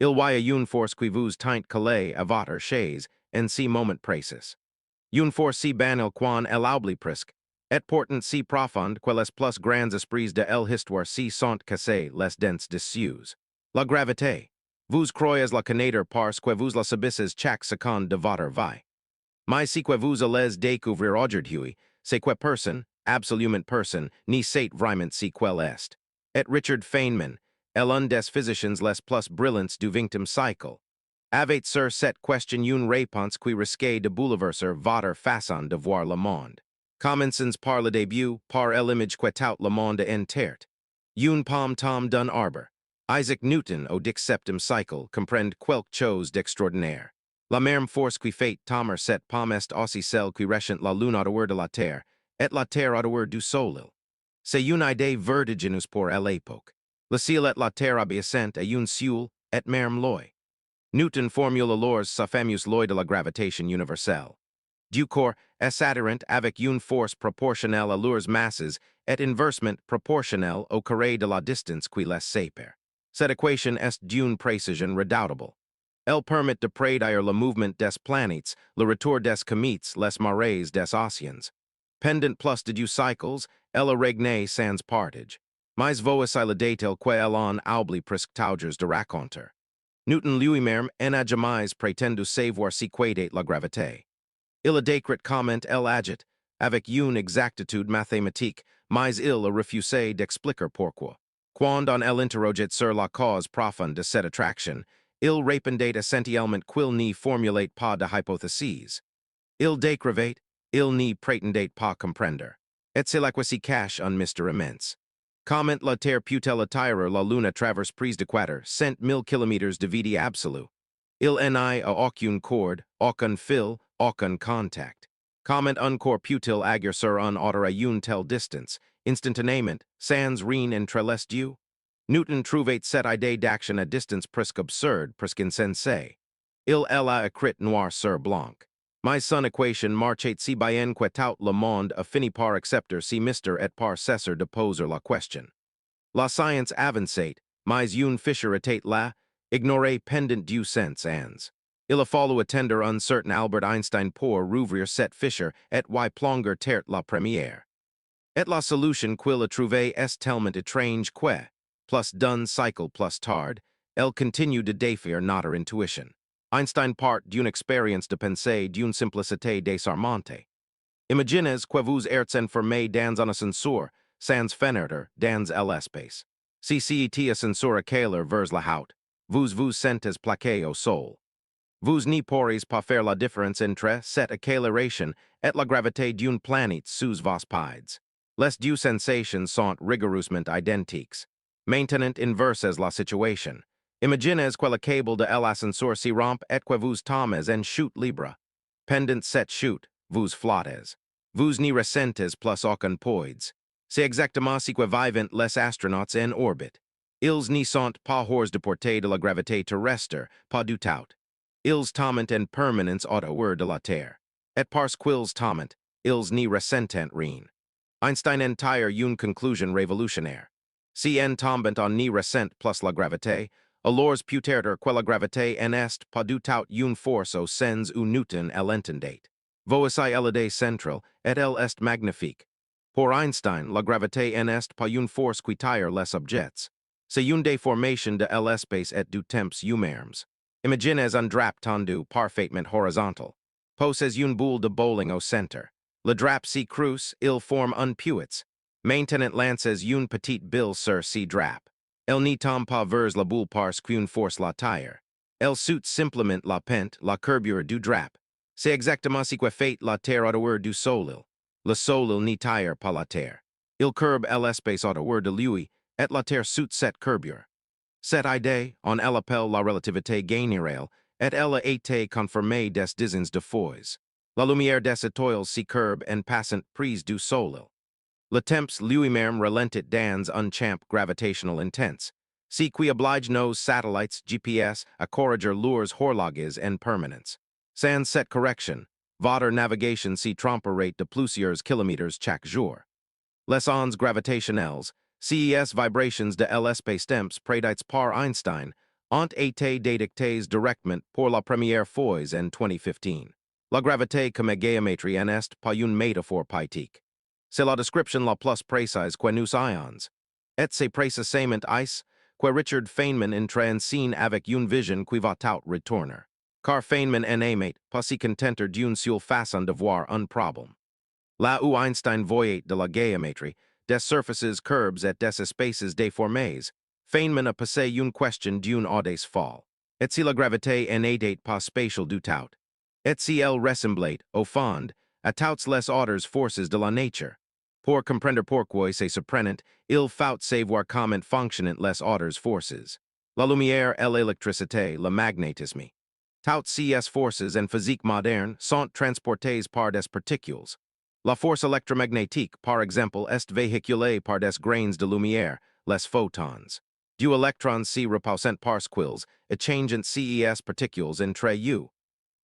Il y a une force qui vous tient calé à votre chaise, en si moment précis. Une force si banale quan elle oublie presque, et portant si profonde que les plus grands esprits de l'histoire si sont cassés les dents disuse. La gravité. Vous croyez la connaître parce que vous la subissez chaque seconde de votre vie. Mais si que vous allez découvrir aujourd'hui, c'est que personne, absolument personne, ni sait vraiment si quel est. Et Richard Feynman, un des physiciens les plus brillants du 20e siècle, avait sur cette question une réponse qui risquait de bouleverser votre façon de voir le monde. Commençons par le début, par l'image que tout le monde entier. Une pomme tom d'un arbre. Isaac Newton au 17e siècle comprend quelque chose d'extraordinaire. La même force qui fait tomber cette pomme est aussi celle qui rechante la lune au-dehors de la terre, et la terre au-dehors du soleil. C'est une idée vertigineuse pour l'époque. Le ciel et la terre obéissent à une seule et même loi. Newton formule alors sa fameuse loi de la gravitation universelle. Du corps est adhérent avec une force proportionnelle à leurs masses et inversement proportionnelle au carré de la distance qui les sépare. Cette équation est d'une précision redoutable. Elle permet de prédire le mouvement des planètes, le retour des comètes, les marées des océans. Pendant plus de 2 cycles, elle a régné sans partage. Mais voici le détail qu'elle en oublie presque toujours de raconter. Newton lui-même n'a jamais prétendu savoir si qu'était la gravité. Il a décrit comment elle agit, avec une exactitude mathématique, mais il a refusé d'expliquer pourquoi. Quand on l'interrogeait sur la cause profonde de cette attraction, il répondait essentiellement qu'il n'y formulait pas de hypotheses. Il décrivait, il n'y prétendait pas comprendre. Et c'est là que s'y cache un mystère immense. Comment la Terre peut-elle attirer la Lune à travers prise d'équateur, 100 000 kilomètres de vide absolu? Il n'y a aucune corde, aucun fil, aucun contact. Comment un corps peut-il agir sur un autre à une telle distance, instantanément, sans rien entre les deux? Newton trouvait cette idée d'action à distance presque absurde, presque insensée. Il a écrit noir sur blanc. Mais son équation marchait si bien que tout le monde a fini par accepter si mystère et par cesser de poser la question. La science avançait, mais une fissure était là, ignorée pendant du sens ans. Il a fallu attendre un certain Albert Einstein pour rouvrir cette fissure et y plonger terre la première. Et la solution qu'il a trouvée est tellement étrange que, plus d'un cycle plus tard, elle continue de défier notre intuition. Einstein part d'une expérience de pensée d'une simplicité désarmante. Imaginez que vous êtes enfermé dans un ascenseur, sans fenêtre, dans l'espace. Si cet ascenseur éclaire vers la haute, vous sentez plaqué au sol. Vous n'y pourrez pas faire la différence entre cette éclairation et la gravité d'une planète sous vos pieds. Les deux sensations sont rigoureusement identiques. Maintenant inversez la situation. Imaginez que le câble de l'ascenseur s'y rompt et que vous tombez en chute libre. Pendant cette chute, vous flottez. Vous n'y ressentez plus aucun poids. C'est exactement ce que vivent les astronautes en orbite. Ils n'y sont pas hors de portée de la gravité terrestre, pas du tout. Ils tombent en permanence au-dehors de la Terre. Et parce qu'ils tombent, ils n'y ressentent rien. Einstein en tire une conclusion révolutionnaire. Si en tombant on n'y ressent plus la gravité, alors peut-être que la gravité en est pas du tout une force au sens où Newton l'entendait. Voici l'idée centrale, et elle est magnifique. Pour Einstein, la gravité en est pas une force qui tire les objets. C'est une déformation de l'espace et du temps eux-mêmes. Imaginez un drap tendu parfaitement horizontal. Posez une boule de bowling au centre. Le drap si creuse, il forme un puits. Maintenant lancez une petite bille sur si drap. Elle n'y tombe pas vers la boule parce qu'une force la tire. Elle suit simplement la pente, la courbure du drap. C'est exactement ce que fait la terre au-dehors du soleil. Le soleil n'y tire pas la terre. Il courbe l'espace au-dehors de lui, et la terre suit cette courbure. Cette idée, on l'appelle la relativité générale, et elle a été confirmée des dizaines de fois. La lumière des étoiles s'y courbe en passant prise du soleil. Le temps lui-même ralentit dans un champ gravitational intense, ce qui oblige nos satellites GPS à corriger leurs horloges en permanence. Sans cette correction, votre navigation s'y tromperait de plusieurs kilomètres chaque jour. Les ondes gravitationnelles, CES vibrations de l'espace temps prédites par Einstein, ont été dédictés directement pour la première fois en 2015. La gravité comme géométrie en est pas une métaphore poétique. C'est la description la plus précise que nous ayons. Et c'est précisément ici que Richard Feynman entre en scène avec une vision qui va tout retourner. Car Feynman en aimait pas si contenter d'une seule façon de voir un problème. Là où Einstein voyait de la géométrie, des surfaces courbes et des espaces déformés, Feynman a posé une question d'une audace folle. Et si la gravité n'était pas spatiale du tout? Et si elle ressemblait, au fond, à toutes les autres forces de la nature? Pour comprendre pourquoi c'est surprenant, il faut savoir comment fonctionnent les autres forces. La lumière et l'électricité, le magnétisme. Toutes ces forces en physique moderne sont transportées par des particules. La force électromagnétique, par exemple, est véhiculée par des grains de lumière, les photons. Du électrons si reposent par squills, et changent ces particules entre eux.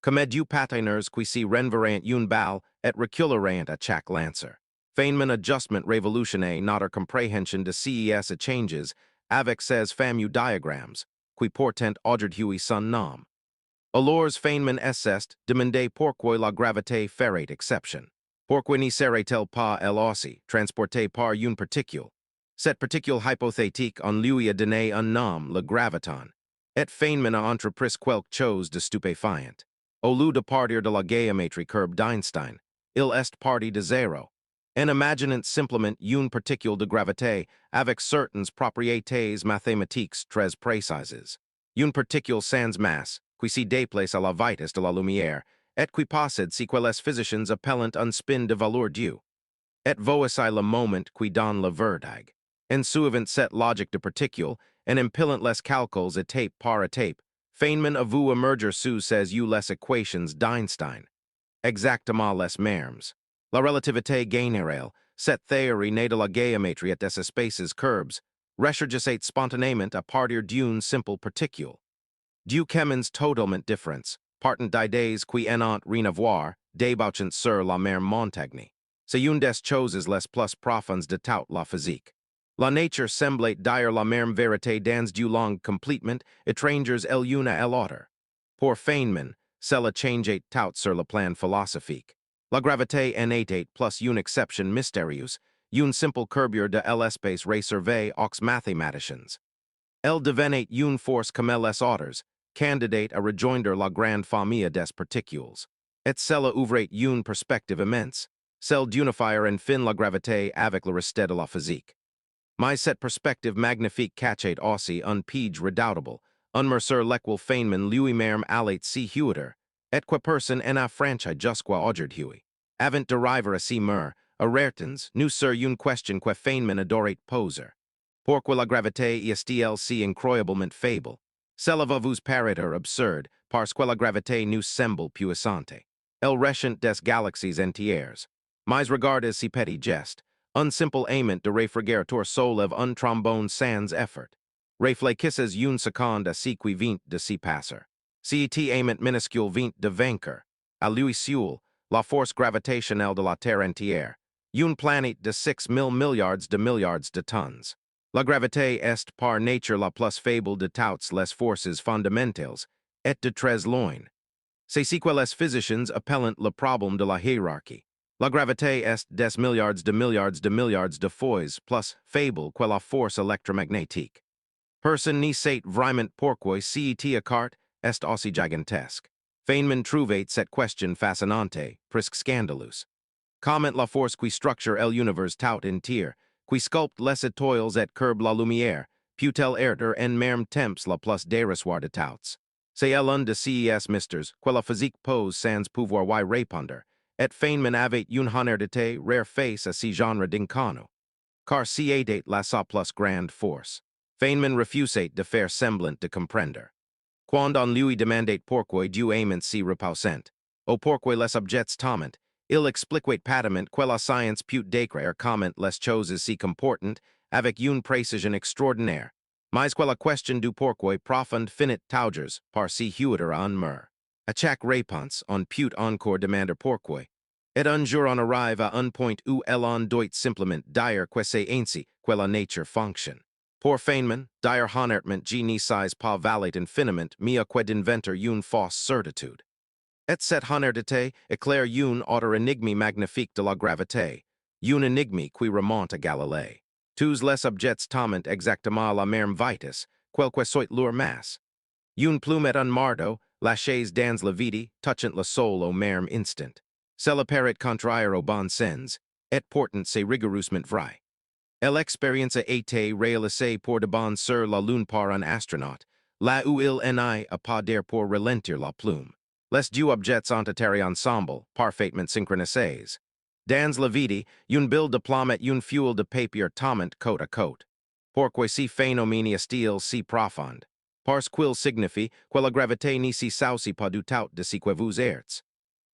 Comme du patineurs qui si renverront une balle et reculeront à chaque lancer. Feynman adjustment révolutionné notre compréhension de ces changes avec ces fameux diagrammes, qui portent aujourd'hui son nom. Alors Feynman est demandé pourquoi la gravité ferait exception. Pourquoi n'y serait-elle pas elle aussi transportée par une particule? Cette particule hypothétique en lui a donné un nom, le graviton. Et Feynman a entrepris quelque chose de stupéfiant. Au lieu de partir de la géométrie courbe d'Einstein, il est parti de zéro. En imaginant simplement une particule de gravité avec certaines propriétés mathématiques très précises. Une particule sans masse, qui se déplace à la vitesse de la lumière, et qui possède ce que les physiciens appellent un spin de valeur due. Et voici le moment qui donne le verdict. En suivant cette logique de particule, en empilant les calculs étape par étape, Feynman a vu émerger sous ses yeux les équations d'Einstein. Exactement les mêmes. La relativité générale, cette théorie née de la géométrie et des espaces courbes, ressurgissait spontanément à partir d'une simple particule. Du chemins totalement différents, partant d'idées qui n'ont rien à voir, débouchant sur la même montagne. C'est une des choses les plus profondes de toute la physique. La nature semblait dire la même vérité dans du langue complètement étrangers l'une à l'autre. Pour Feynman, cela changeait tout sur le plan philosophique. La gravité en était plus une exception mystérieuse, une simple courbure de l'espace réservé aux mathématiciens. Elle devenait une force comme les autres, candidate à rejoindre la grande famille des particules. Et cela ouvrait une perspective immense, celle d'unifier enfin la gravité avec le reste de la physique. Mais cette perspective magnifique cachait aussi un piège redoutable, un mercure lequel Feynman lui-même allait si huiter, et que personne n'a franchi jusqu'à aujourd'hui. Avant d'arriver à si mur, alertens, nous sur une question que Feynman adorait poser. Pourquoi la gravité est-elle si incroyablement faible? Cela va vous paraître absurde, parce que la gravité nous semble puissante. Elle rechante des galaxies entières. Mais regardez si petit geste. Un simple aimant de réfrigérer tour soulève un trombone sans effort. Réfléchissez une seconde à ce qui vient de s'y passer. Cet aimant minuscule vient de vaincre, à lui seul, la force gravitationnelle de la Terre entière. Une planète de 6 000 milliards de tons. La gravité est par nature la plus faible de toutes les forces fondamentales, et de très loin. C'est ce que les physiciens appellent le problème de la hiérarchie. La gravité est des milliards de fois plus faible que la force électromagnétique. Personne ne sait vraiment pourquoi cet écart est aussi gigantesque. Feynman trouvait cette question fascinante, presque scandaleuse. Comment la force qui structure l'univers tout entier, qui sculpte les étoiles et courbe la lumière, peut-elle errer en même temps la plus dérisoire de toutes? C'est l'un de ces mystères que la physique pose sans pouvoir y répondre, et Feynman avait une honnêteté rare face à ce genre d'inconnu. Car si était la sa plus grande force. Feynman refusait de faire semblant de comprendre. Quand on lui demandait pourquoi Dieu aimant si reposant, ou pourquoi les objets tombent, il expliquait patamment que la science peut décrire comment les choses s'y comportent avec une précision extraordinaire, mais que la question du pourquoi profonde finit toujours par si huiter en mur. À chaque réponse, on peut encore demander pourquoi. Et un jour on arrive à un point où l'on doit simplement dire que c'est ainsi que la nature fonctionne. Por Feynman, dire honertment g nisais pa valate infiniment mia qued inventor un fos certitude. Et set honertite eclair un autor enigmi magnifique de la gravité, un enigmi qui remonte à Galilée. Tous les objets tament exactement la même vitus, quelque soit leur masse. Un plume et un marteau, laches dans la vidi, touchant la sol au même instant. Cela parait contraire au bon sens, et portant se rigoureusement vrai. L'expérience a été réalisée pour de bon sur la lune par un astronaute, là où il n'a pas d'air pour ralentir la plume. Les deux objets ont été ensemble, parfaitement synchronisés. Dans la vidi, un build de plume et un fuel de papier tombent côte à côte. Pourquoi si phénomène est-il si profond? Parce qu'il signifie que la gravité ni si sauci pas du tout de si que vous êtes.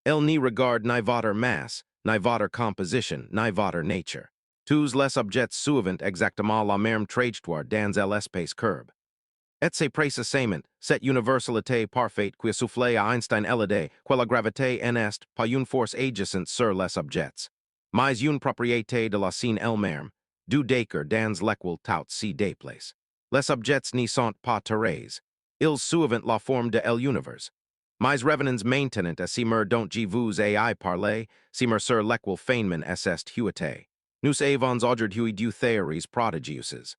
Elle n'y regarde ni votre masse, ni votre composition, ni votre nature. Tous les objets suivent exactement la même trajectoire dans l'espace curbe. Et c'est précisément cette universalité parfaite qui a soufflé à Einstein l'idée que la gravité n'est pas une force agissante sur les objets, mais une propriété de la scène elle-même, du décor dans lequel tout se déplace. Les objets n'y sont pas terrestres, ils suivent la forme de l'univers. Mais revenons maintenant à si mer dont je vous ai parlé, si mer sur lequel Feynman est huité. Nous avons aujourd'hui deux théories prodigieuses.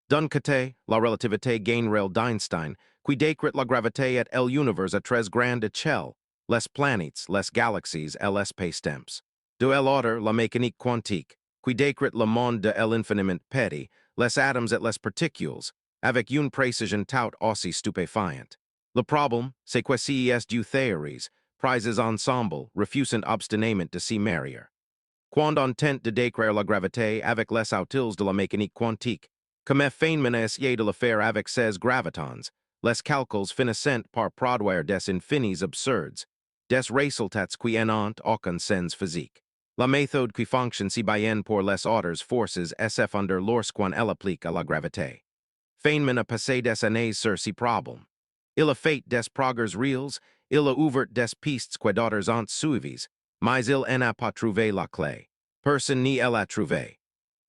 D'un côté, la relativité générale d'Einstein, qui décrit la gravité et l'univers à très grande échelle, les planètes, les galaxies et l'espace-temps. De l'autre, la mécanique quantique, qui décrit le monde de l'infiniment petit, les atomes et les particules, avec une précision tout aussi stupéfiante. Le problème, c'est que ces deux théories, prises ensemble, refusent obstinément de s'y marier. Quand on tente de décrire la gravité avec les outils de la mécanique quantique, comme Feynman a essayé de le faire avec ses gravitons, les calculs finissent par produire des infinis absurdes, des résultats qui n'ont aucun sens physique. La méthode qui fonctionne si bien pour les autres forces SF under lorsqu'on elle applique à la gravité. Feynman a passé des années sur ces problèmes. Il a fait des progrès réels, il a ouvert des pistes que d'autres ont suivies, mais il n'a pas trouvé la clé. Personne n'y l'a trouvé.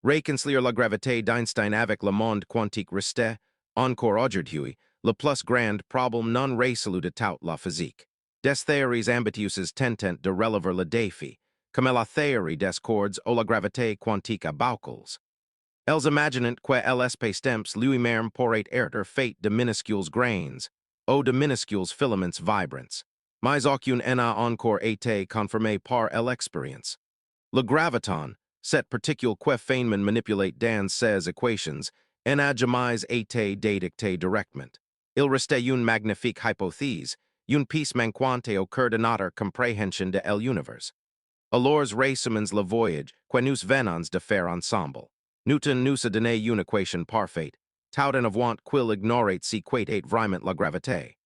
Réconcilier la gravité d'Einstein avec le monde quantique restait, encore aujourd'hui, le plus grand problème non résolu de toute la physique. Des théories ambitieuses tentent de relever le défi, comme la théorie des cordes ou la gravité quantique à boucles. Elles imaginent que l'espace-temps lui-même pourrait être fait de minuscules grains, ou de minuscules filaments vibrants. Mais aucune n'a encore été confirmée par l'expérience. Le graviton, cette particule que Feynman manipulate dans ses équations, n'a jamais été détectée directement. Il restait une magnifique hypothèse, une pièce manquante au cœur de notre compréhension de l'univers. Alors résumons le voyage que nous venons de faire ensemble. Newton nous a donné une équation parfaite, tout en avant qu'il ignorait si qu'était vraiment la gravité.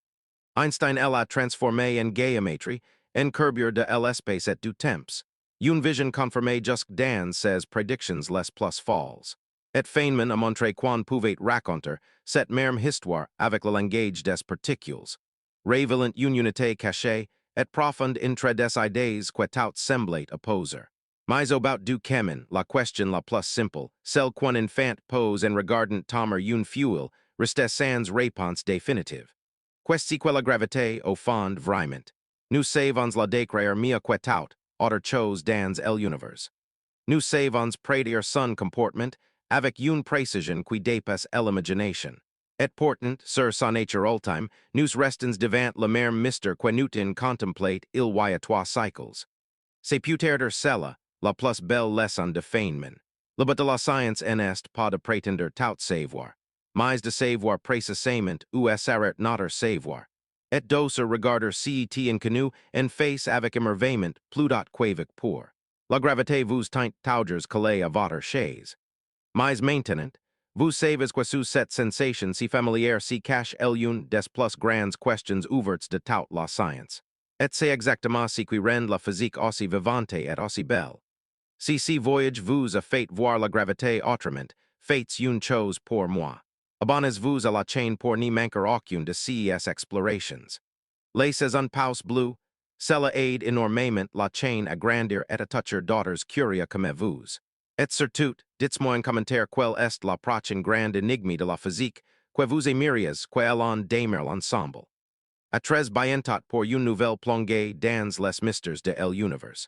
Einstein l'a transformé en géométrie, en courbure de l'espace et du temps. Une vision confirmée jusque dans ses prédictions les plus folles. Et Feynman a montré qu'on pouvait raconter cette même histoire avec le langage des particules. Révélant une unité cachée et profonde entre des idées que tout semblait opposer. Mais about du chemin, la question la plus simple, celle qu'un enfant pose en regardant tomber une fuel, restait sans réponse définitive. Qu'est-ce que la gravité au fond vraiment? Nous savons la décrire mieux que tout, autre chose dans l'univers. Nous savons prédire son comportement avec une précision qui dépasse l'imagination. Et pourtant, sur sa nature ultime, nous restons devant le même mystère que Newton contemplate il y a 3 cycles. C'est peut-être cela, la plus belle leçon de Feynman. Le but de la science n'est pas de prétendre tout savoir, mais de savoir précisément où s'arrête notre savoir. Et d'oser regarder cet inconnu en face avec émerveillement plus qu'avec peur. La gravité vous tient toujours collé à votre chaise. Mais maintenant, vous savez que sous cette sensation si familière si cache l'une des plus grandes questions ouvertes de toute la science. Et c'est exactement ce qui rend la physique aussi vivante et aussi belle. Si voyage vous a fait voir la gravité autrement, faites une chose pour moi. Abonnez-vous à la chaîne pour n'y manquer aucune de ces explorations. Laissez un pouce bleu, cela aide énormément la chaîne à grandir et à toucher d'autres curieux comme vous. Et surtout, dites-moi un commentaire quel est la prochaine grande énigme de la physique que vous aimeriez que l'on démêle ensemble. A très bientôt pour une nouvelle plongée dans les mystères de l'univers.